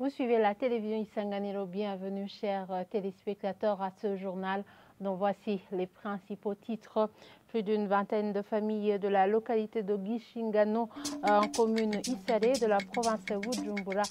Vous suivez la télévision Isanganiro. Bienvenue, chers téléspectateurs, à ce journal dont voici les principaux titres. Plus d'une vingtaine de familles de la localité de Gishingano, en commune Isare de la province Bujumbura,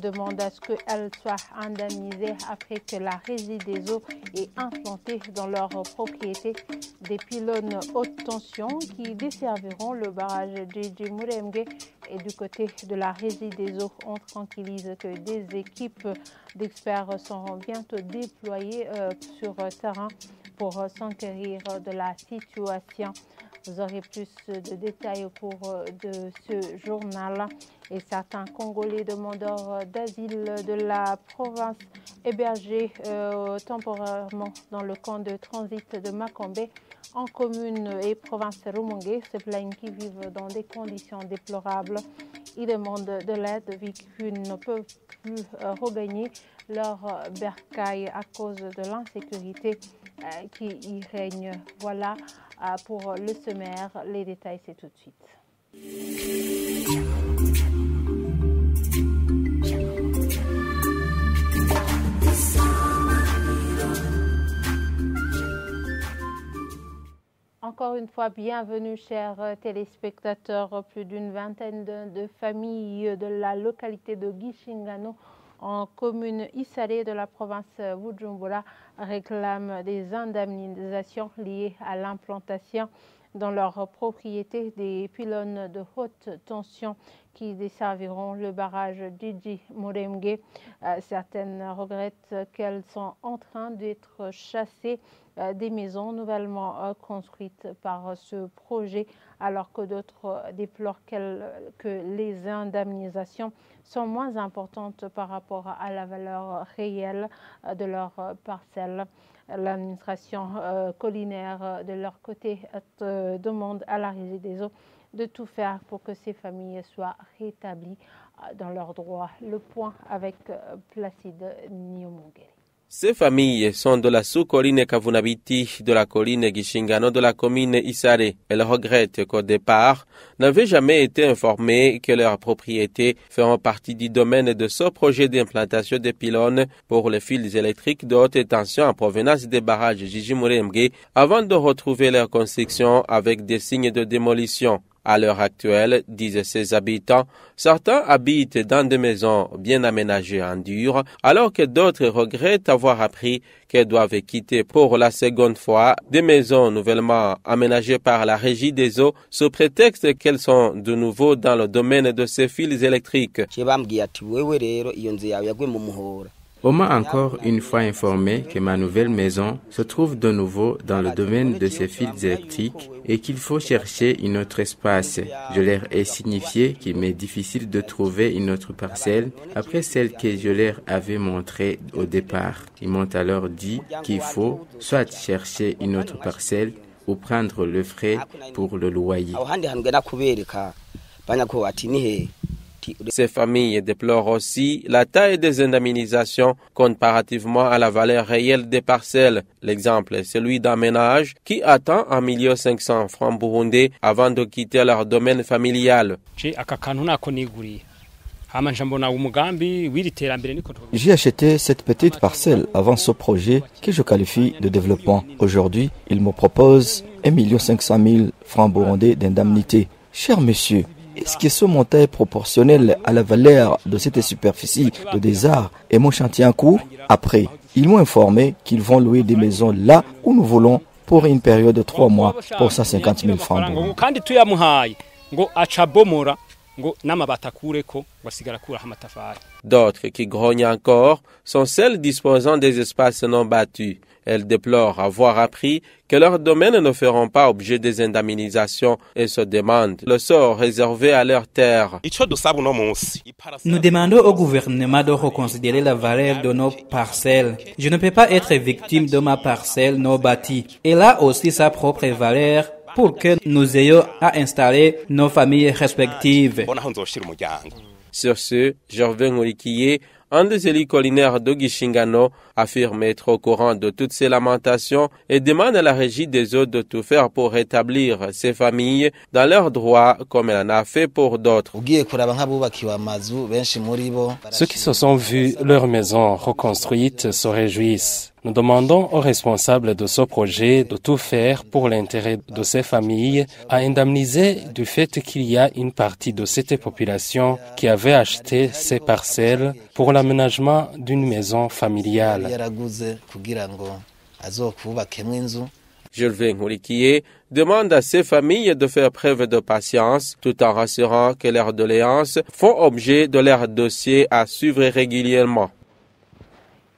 demandent à ce qu'elles soient indemnisées après que la régie des eaux ait implanté dans leur propriété des pylônes haute tension qui desserviront le barrage J.J. Muremge. Et du côté de la régie des eaux, on tranquillise que des équipes d'experts seront bientôt déployées sur terrain pour s'enquérir de la situation. Vous aurez plus de détails au cours de ce journal. Et certains Congolais demandeurs d'asile de la province hébergés temporairement dans le camp de transit de Makombe en commune et province Rumongue se plaignent qu'ils vivent dans des conditions déplorables. Ils demandent de l'aide vu qu'ils ne peuvent plus regagner leur bercail à cause de l'insécurité qui y règne. Voilà pour le sommaire. Les détails, c'est tout de suite. Encore une fois, bienvenue, chers téléspectateurs. Plus d'une vingtaine de familles de la localité de Gishingano, en commune Isare de la province Bujumbura, réclament des indemnisations liées à l'implantation dans leur propriété des pylônes de haute tension qui desserviront le barrage J.J. Muremge. Certaines regrettent qu'elles sont en train d'être chassées des maisons nouvellement construites par ce projet, alors que d'autres déplorent que les indemnisations sont moins importantes par rapport à la valeur réelle de leurs parcelles. L'administration collinaire, de leur côté, demande à la régie des eaux de tout faire pour que ces familles soient rétablies dans leurs droits. Le point avec Placide Niomongeri. Ces familles sont de la sous-colline Kavunabiti, de la colline Gishingano, de la commune Isare. Elles regrettent qu'au départ, n'avaient jamais été informées que leurs propriétés feront partie du domaine de ce projet d'implantation des pylônes pour les fils électriques de haute tension en provenance des barrages J.J. Muremge avant de retrouver leur construction avec des signes de démolition. À l'heure actuelle, disent ses habitants, certains habitent dans des maisons bien aménagées en dur, alors que d'autres regrettent avoir appris qu'elles doivent quitter pour la seconde fois des maisons nouvellement aménagées par la régie des eaux sous prétexte qu'elles sont de nouveau dans le domaine de ces fils électriques. On m'a encore une fois informé que ma nouvelle maison se trouve de nouveau dans le domaine de ces fils électriques et qu'il faut chercher un autre espace. Je leur ai signifié qu'il m'est difficile de trouver une autre parcelle après celle que je leur avais montrée au départ. Ils m'ont alors dit qu'il faut soit chercher une autre parcelle ou prendre le frais pour le loyer. Ces familles déplorent aussi la taille des indemnisations comparativement à la valeur réelle des parcelles. L'exemple est celui d'un ménage qui attend 1 500 000 francs burundais avant de quitter leur domaine familial. J'ai acheté cette petite parcelle avant ce projet que je qualifie de développement. Aujourd'hui, il me propose 1 500 000 francs burundais d'indemnité. Cher monsieur, est-ce que ce montant est proportionnel à la valeur de cette superficie de désert et mon chantier en cours? Après, ils m'ont informé qu'ils vont louer des maisons là où nous voulons pour une période de 3 mois pour 150 000 francs. D'autres qui grognent encore sont celles disposant des espaces non bâtus. Elles déplorent avoir appris que leurs domaines ne feront pas objet des indemnisations et se demandent le sort réservé à leurs terres. Nous demandons au gouvernement de reconsidérer la valeur de nos parcelles. Je ne peux pas être victime de ma parcelle non bâtie. Elle a aussi sa propre valeur pour que nous ayons à installer nos familles respectives. Sur ce, Gervais Ngurikiye, un des élus collinaires de Gishingano, affirme être au courant de toutes ces lamentations et demande à la régie des eaux de tout faire pour rétablir ces familles dans leurs droits comme elle en a fait pour d'autres. Ceux qui se sont vus leurs maisons reconstruites se réjouissent. Nous demandons aux responsables de ce projet de tout faire pour l'intérêt de ces familles, à indemniser du fait qu'il y a une partie de cette population qui avait acheté ces parcelles pour l'aménagement d'une maison familiale. Gervais Ngoulikié demande à ces familles de faire preuve de patience tout en rassurant que leurs doléances font objet de leur dossier à suivre régulièrement.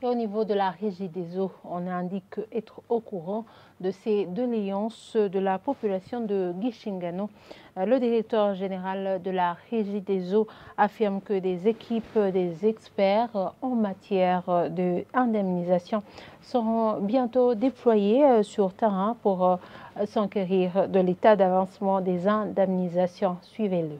Et au niveau de la Régie des eaux, on indique être au courant de ces doléances de la population de Gishingano. Le directeur général de la Régie des eaux affirme que des équipes, des experts en matière d'indemnisation seront bientôt déployés sur terrain pour s'enquérir de l'état d'avancement des indemnisations. Suivez-le.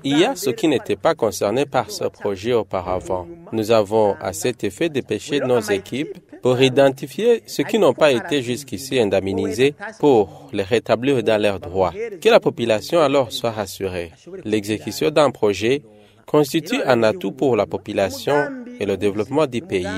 Il y a ceux qui n'étaient pas concernés par ce projet auparavant. Nous avons à cet effet dépêché nos équipes pour identifier ceux qui n'ont pas été jusqu'ici indemnisés pour les rétablir dans leurs droits. Que la population alors soit rassurée. L'exécution d'un projet constitue un atout pour la population et le développement du pays.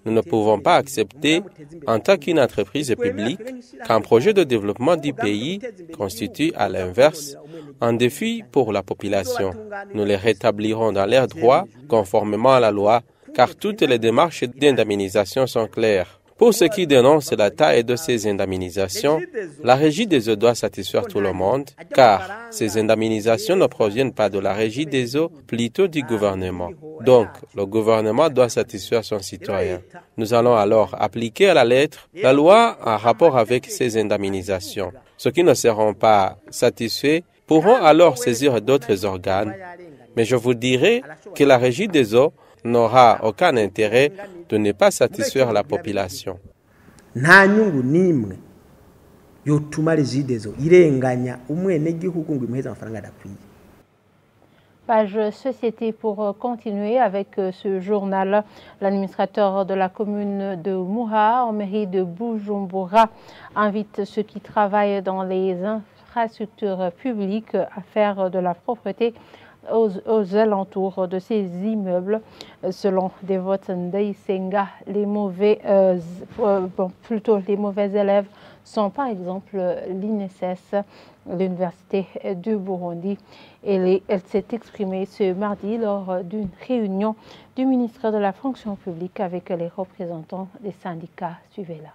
Nous ne pouvons pas accepter, en tant qu'une entreprise publique, qu'un projet de développement du pays constitue, à l'inverse, un défi pour la population. Nous les rétablirons dans leurs droits, conformément à la loi, car toutes les démarches d'indemnisation sont claires. Pour ceux qui dénoncent la taille de ces indemnisations, la Régie des eaux doit satisfaire tout le monde, car ces indemnisations ne proviennent pas de la Régie des eaux, plutôt du gouvernement. Donc, le gouvernement doit satisfaire son citoyen. Nous allons alors appliquer à la lettre la loi en rapport avec ces indemnisations. Ceux qui ne seront pas satisfaits pourront alors saisir d'autres organes. Mais je vous dirai que la Régie des eaux n'aura aucun intérêt de ne pas satisfaire la population. Page société pour continuer avec ce journal. L'administrateur de la commune de Muha, en mairie de Bujumbura, invite ceux qui travaillent dans les infrastructures publiques à faire de la propreté aux alentours de ces immeubles. Selon Devote Ndeisenga, les mauvais élèves sont par exemple l'INSS, l'Université du Burundi. Elle s'est exprimée ce mardi lors d'une réunion du ministère de la fonction publique avec les représentants des syndicats. Suivez-la.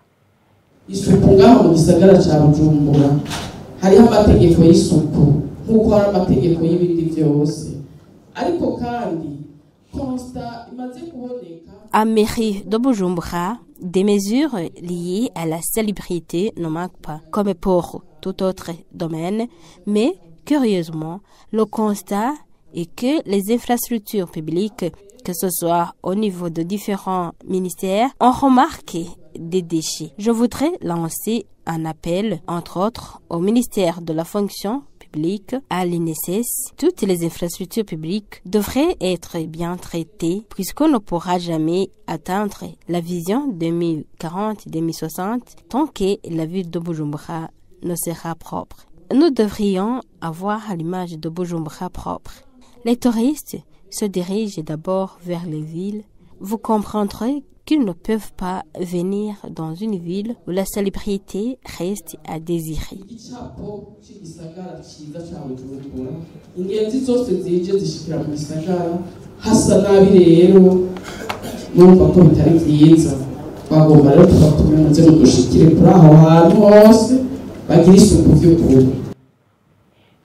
À mairie de Bujumbura, des mesures liées à la salubrité ne manquent pas, comme pour tout autre domaine, mais curieusement, le constat est que les infrastructures publiques, que ce soit au niveau de différents ministères, ont remarqué des déchets. Je voudrais lancer un appel, entre autres, au ministère de la fonction publique, à l'INSS. Toutes les infrastructures publiques devraient être bien traitées puisqu'on ne pourra jamais atteindre la vision 2040-2060 tant que la ville de Bujumbura ne sera propre. Nous devrions avoir l'image de Bujumbura propre. Les touristes se dirigent d'abord vers les villes. Vous comprendrez qu'ils ne peuvent pas venir dans une ville où la salubrité reste à désirer.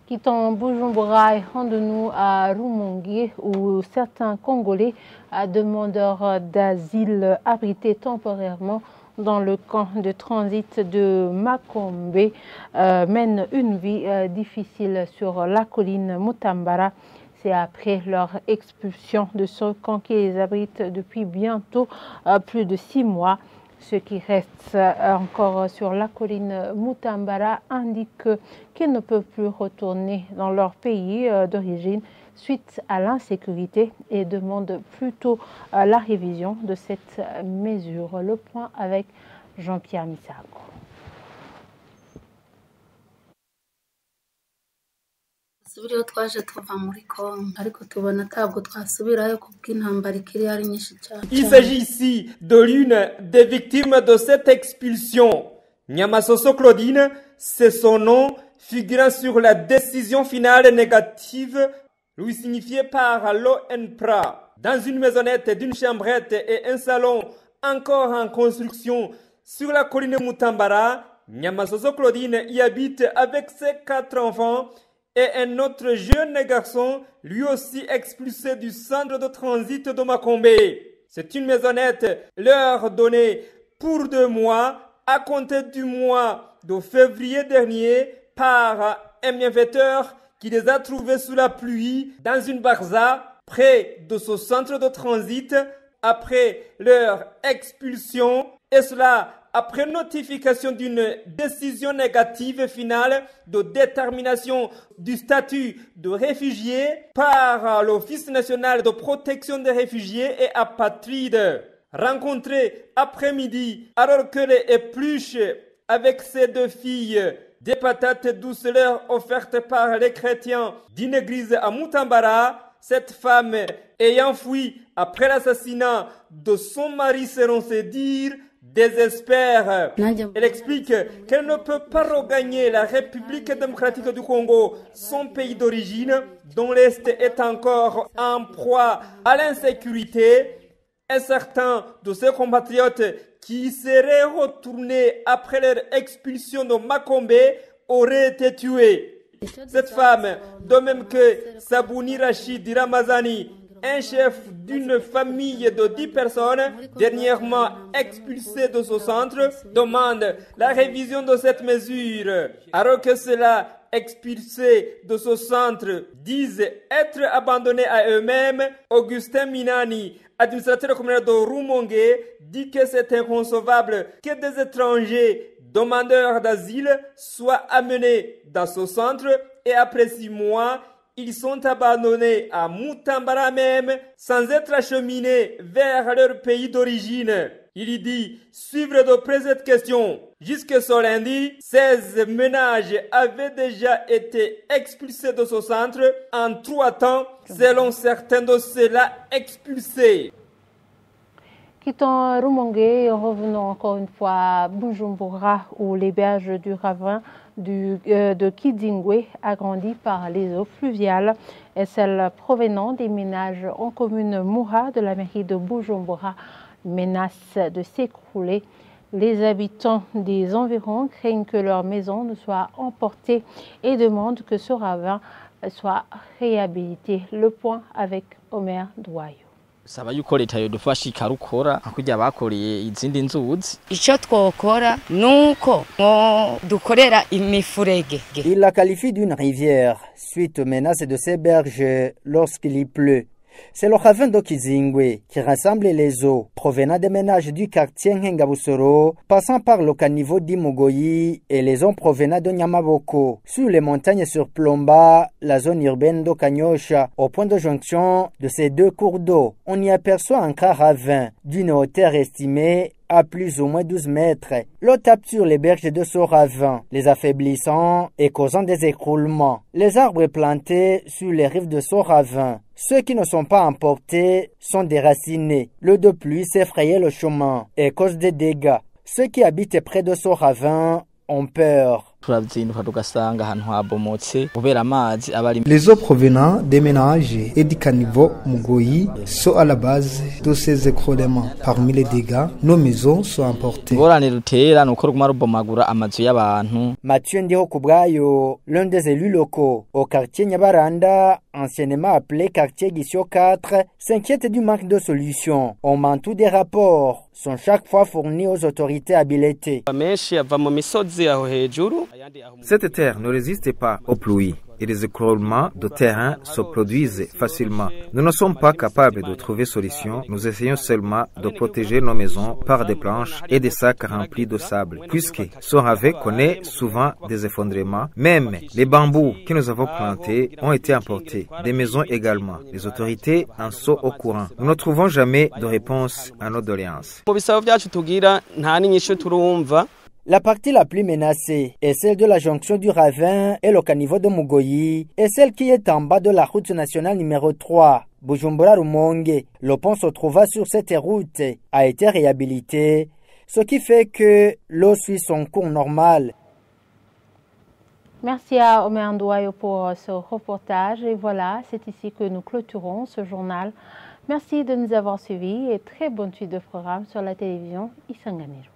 Quittons Bujumbura et rendons-nous à Rumongue où certains Congolais demandeurs d'asile abrités temporairement dans le camp de transit de Makombe mènent une vie difficile sur la colline Mutambara. C'est après leur expulsion de ce camp qui les abrite depuis bientôt plus de 6 mois. Ceux qui restent encore sur la colline Mutambara indiquent qu'ils ne peuvent plus retourner dans leur pays d'origine suite à l'insécurité et demandent plutôt la révision de cette mesure. Le point avec Jean-Pierre Misago. Il s'agit ici de l'une des victimes de cette expulsion. Nyamasoso Claudine, c'est son nom, figurant sur la décision finale négative, lui signifiée par l'ONPRA. Dans une maisonnette d'une chambrette et un salon encore en construction sur la colline Mutambara, Nyamasoso Claudine y habite avec ses 4 enfants et un autre jeune garçon, lui aussi expulsé du centre de transit de Makombe. C'est une maisonnette leur donnée pour 2 mois à compter du mois de février dernier par un bienfaiteur qui les a trouvés sous la pluie dans une barza près de ce centre de transit après leur expulsion, et cela après notification d'une décision négative finale de détermination du statut de réfugié par l'Office national de protection des réfugiés et apatrides. Rencontrés après-midi alors que les épluches avec ces 2 filles des patates douces leur offertes par les chrétiens d'une église à Mutambara, cette femme ayant fui après l'assassinat de son mari selon ses dires, désespère. Elle explique qu'elle ne peut pas regagner la République démocratique du Congo, son pays d'origine, dont l'Est est encore en proie à l'insécurité. Et certains de ses compatriotes qui seraient retournés après leur expulsion de Makombe auraient été tués. Cette femme, de même que Sabouni Rachid Ramazani, un chef d'une famille de 10 personnes, dernièrement expulsé de ce centre, demande la révision de cette mesure. Alors que cela expulsés de ce centre disent être abandonnés à eux-mêmes, Augustin Minani, administrateur communal de Rumongue, dit que c'est inconcevable que des étrangers demandeurs d'asile soient amenés dans ce centre et après 6 mois, ils sont abandonnés à Mutambara même sans être acheminés vers leur pays d'origine. Il y dit suivre de près cette question. Jusque ce lundi, 16 ménages avaient déjà été expulsés de ce centre en 3 temps, selon certains de ceux-là expulsés. Quittons Rumongue et revenons encore une fois à Bujumbura où les berges du ravin de Kidingwe, agrandi par les eaux fluviales, et celles provenant des ménages en commune Moura de la mairie de Bujumbura, menacent de s'écrouler. Les habitants des environs craignent que leur maison ne soit emportée et demandent que ce ravin soit réhabilité. Le point avec Omer Douayo. Saba yuko leta yodufasha ikarukora akujya bakoreye izindi nzuzi. Ico twokora nuko dukorera imifurege. Il la qualifie d'une rivière suite aux menaces de ces berges lorsqu'il y pleut. C'est le ravin d'Okizingwe qui rassemble les eaux provenant des ménages du quartier Ngabusoro, passant par le caniveau d'Imogoyi et les eaux provenant de Nyamaboko. Sur les montagnes sur Plomba, la zone urbaine d'Okanyosha, au point de jonction de ces 2 cours d'eau, on y aperçoit un grand ravin d'une hauteur estimée à plus ou moins 12 mètres. L'eau tape sur les berges de ce ravin, les affaiblissant et causant des écroulements. Les arbres plantés sur les rives de ce ravin, ceux qui ne sont pas emportés, sont déracinés. L'eau de pluie s'effrayait le chemin et cause des dégâts. Ceux qui habitent près de ce ravin ont peur. Les eaux provenant des ménages et du caniveau Mugoyi sont à la base de ces écroulements. Parmi les dégâts, nos maisons sont emportées. Mathieu Ndihokubwayo, l'un des élus locaux au quartier Nyabaranda, anciennement appelé quartier Gisio 4, s'inquiète du manque de solutions. On manque des rapports sont chaque fois fournis aux autorités habilitées. Cette terre ne résiste pas aux pluies et des écroulements de terrain se produisent facilement. Nous ne sommes pas capables de trouver solution. Nous essayons seulement de protéger nos maisons par des planches et des sacs remplis de sable, puisque Sorave connaît souvent des effondrements. Même les bambous que nous avons plantés ont été emportés, des maisons également. Les autorités en sont au courant. Nous ne trouvons jamais de réponse à nos doléances. La partie la plus menacée est celle de la jonction du ravin et le caniveau de Mugoyi et celle qui est en bas de la route nationale numéro 3, Bujumbura-Rumonge. Le pont se trouvant sur cette route a été réhabilité, ce qui fait que l'eau suit son cours normal. Merci à Omer Ndouayo pour ce reportage. Et voilà, c'est ici que nous clôturons ce journal. Merci de nous avoir suivis et très bonne suite de programme sur la télévision Isanganiro.